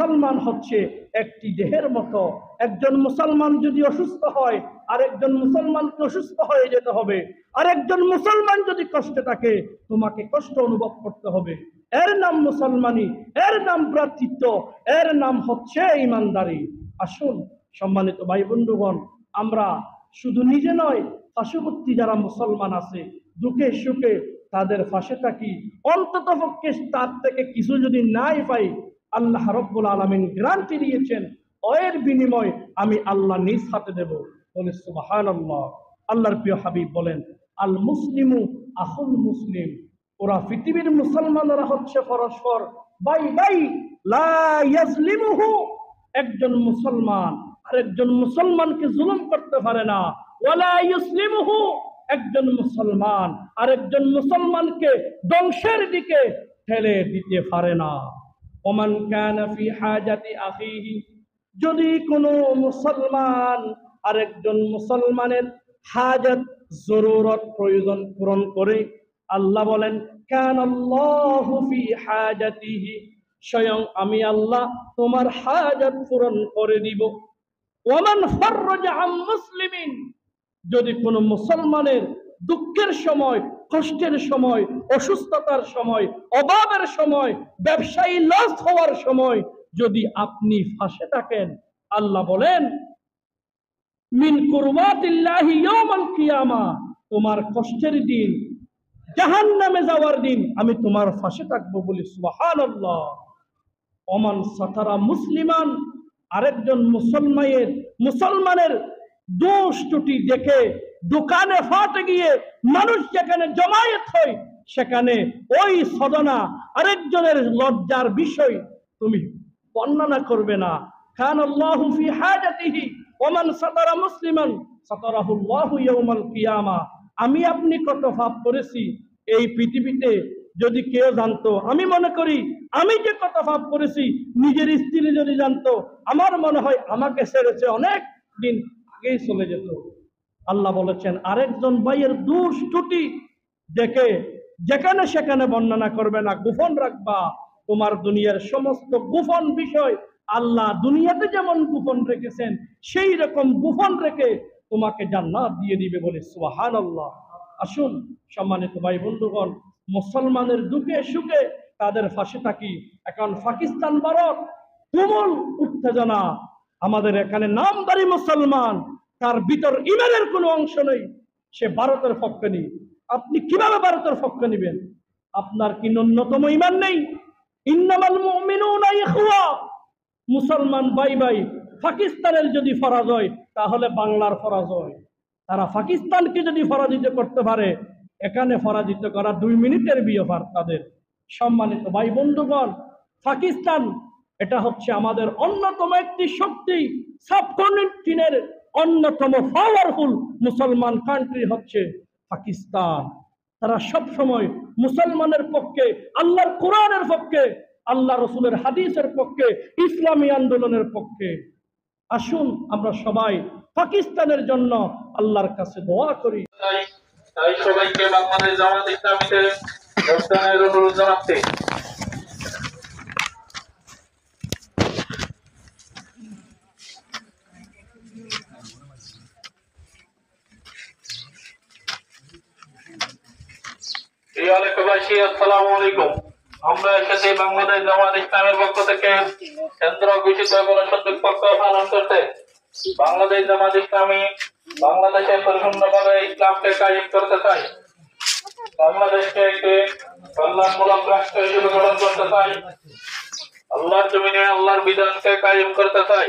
মুসলমান হচ্ছে একটি দেহের মতো। একজন মুসলমান যদি অসুস্থ হয়, আরেকজন মুসলমানকে অসুস্থ হয়ে যেতে হবে। আরেকজন মুসলমান যদি কষ্টে থাকে, তোমাকে কষ্ট অনুভব করতে হবে। এর নাম মুসলমানি, এর নাম ভ্রাতৃত্ব, এর নাম হচ্ছে ঈমানদারি। আসুন সম্মানিত ভাই বন্ধুগণ, আমরা শুধু নিজে নয়, পার্শ্ববর্তী যারা মুসলমান আছে, দুঃখে সুখে তাদের পাশে থাকি। অন্তত পক্ষে তার থেকে কিছু যদি নাই পাই, আল্লাহ রাব্বুল আলামিন গ্যারান্টি দিয়েছেন, এর বিনিময় আমি আল্লাহ নিজ হাতে দেব। বলে সুবহানাল্লাহ। আল্লাহর প্রিয় হাবিব বলেন, আল মুসলিমু আখুল মুসলিম। ওরা পৃথিবীর মুসলমানরা হচ্ছে পরস্পর ভাই ভাই, লা ইয়াজলিমুহু। একজন মুসলমান আরেকজন মুসলমানকে জুলুম করতে পারে না। ওয়ালা ইউসলিমুহু। একজন মুসলমান আরেকজন মুসলমানকে ধ্বংসের দিকে ঠেলে দিতে পারে না। ওমান কানা ফি হাজাতি আখিহি। যদি কোনো মুসলমান আরেকজন মুসলমানের হাজাত, জরুরত, প্রয়োজন পূরণ করে, আল্লাহ বলেন কানাল্লাহু ফি হাজাতিহি। স্বয়ং আমি আল্লাহ তোমার হাজাত পূরণ করে দিব। ওয়ামান ফাররাজা আন মুসলিমিন। যদি কোনো মুসলমানের দুঃখের সময়, কষ্টের সময়, অসুস্থতার সময়, অভাবের সময়, ব্যবসায়ী লস হওয়ার সময় যদি আপনি পাশে থাকেন, আল্লাহ বলেন মিন কুরবাতিল্লাহি ইয়াউমাল কিয়ামা। তোমার কষ্টের দিন, জাহান্নামে যাওয়ার দিন আমি তোমার পাশে থাকবো। বলি সুবহানাল্লাহ। ওমান সাতারা মুসলিমান। আরেকজন মুসলমানের দোষ ত্রুটি দেখে দোকানে ফাটে গিয়ে মানুষ যেখানে জমায়েত হয়, সেখানে ওই সদনা আরেকজনের লজ্জার বিষয় তুমি বর্ণনা করবে না। কানাল্লাহু ফি হাজাতিহি ওমান সাতারা মুসলিমান সাতারাহুল্লাহু ইয়াউমাল কিয়ামা। আমি আপনি কত পাপ করেছি এই পৃথিবীতে যদি কেউ জানতো, আমি মনে করি আমি যে কত পাপ করেছি নিজের স্ত্রী যদি জানতো, আমার মনে হয় আমাকে ছেড়েছে অনেক দিন আগেই চলে যেত। আল্লাহ বলেছেন আরেকজন ভাইয়ের দোষ ত্রুটি দেখে যেখানে সেখানে বর্ণনা করবে না, গোপন রাখবা। তোমার দুনিয়ার সমস্ত গোপন বিষয় আল্লাহ দুনিয়াতে যেমন গোপন রেখেছেন, সেই রকম গোপন রেখে তোমাকে জান্নাত দিয়ে দিবে। বলে সুবহানাল্লাহ। আসুন সম্মানিত ভাই বন্ধুগণ, মুসলমানের দুঃখে সুখে তাদের পাশে থাকি। এখন পাকিস্তান ভারত তুমুল উত্তেজনা। আমাদের এখানে নামদারি মুসলমান, তার ভিতর ইমানের কোনো অংশ নেই, সে ভারতের পক্ষে নেই। আপনি কিভাবে ভারতের পক্ষে নেবেন? আপনার কি ন্যূনতম ইমান নেই? ইন্নামাল মুমিনুনা ইখওয়া। মুসলমান ভাই ভাই। পাকিস্তানের যদি পরাজয়, তাহলে বাংলার পরাজয়। তারা পাকিস্তানকে যদি পরাজিত করতে পারে, এখানে পরাজিত করা 2 মিনিটের ব্যাপার তাদের। সম্মানিত ভাই বন্ধুগণ, পাকিস্তান এটা হচ্ছে আমাদের অন্যতম একটি শক্তি। সাবকন্টিনেন্টের অন্যতম পাওয়ারফুল মুসলমান কান্ট্রি হচ্ছে পাকিস্তান। তারা সব সময় মুসলমানের পক্ষে, আল্লাহর কোরআনের পক্ষে, আল্লাহ রসুলের হাদিসের পক্ষে, ইসলামী আন্দোলনের পক্ষে। আসুন আমরা সবাই পাকিস্তানের জন্য আল্লাহর কাছে দোয়া করি। তাই সবাইকে বাংলাদেশ জামাত ইসলামীতে যোগদানের অনুরোধ জানাচ্ছি। প্রিয় এলাকাবাসী, আসসালামু আলাইকুম। আমরা এসেছি বাংলাদেশ জামাত ইসলামের পক্ষ থেকে কেন্দ্র ঘোষিত গণসংযোগ পক্ষ পালন করতে। বাংলাদেশ জামাত ইসলামী বাংলাদেশে পরিপূর্ণভাবে ইসলামকে কায়েম করতে চাই। বাংলাদেশকে একটি কল্যাণমূলক রাষ্ট্র হিসেবে গঠন করতে চাই। আল্লাহর জমিনে আল্লাহর বিধানকে কায়েম করতে চাই।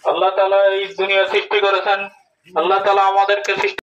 আল্লাহ তাআলা এই দুনিয়া সৃষ্টি করেছেন, আল্লাহ তাআলা আমাদেরকে সৃষ্টি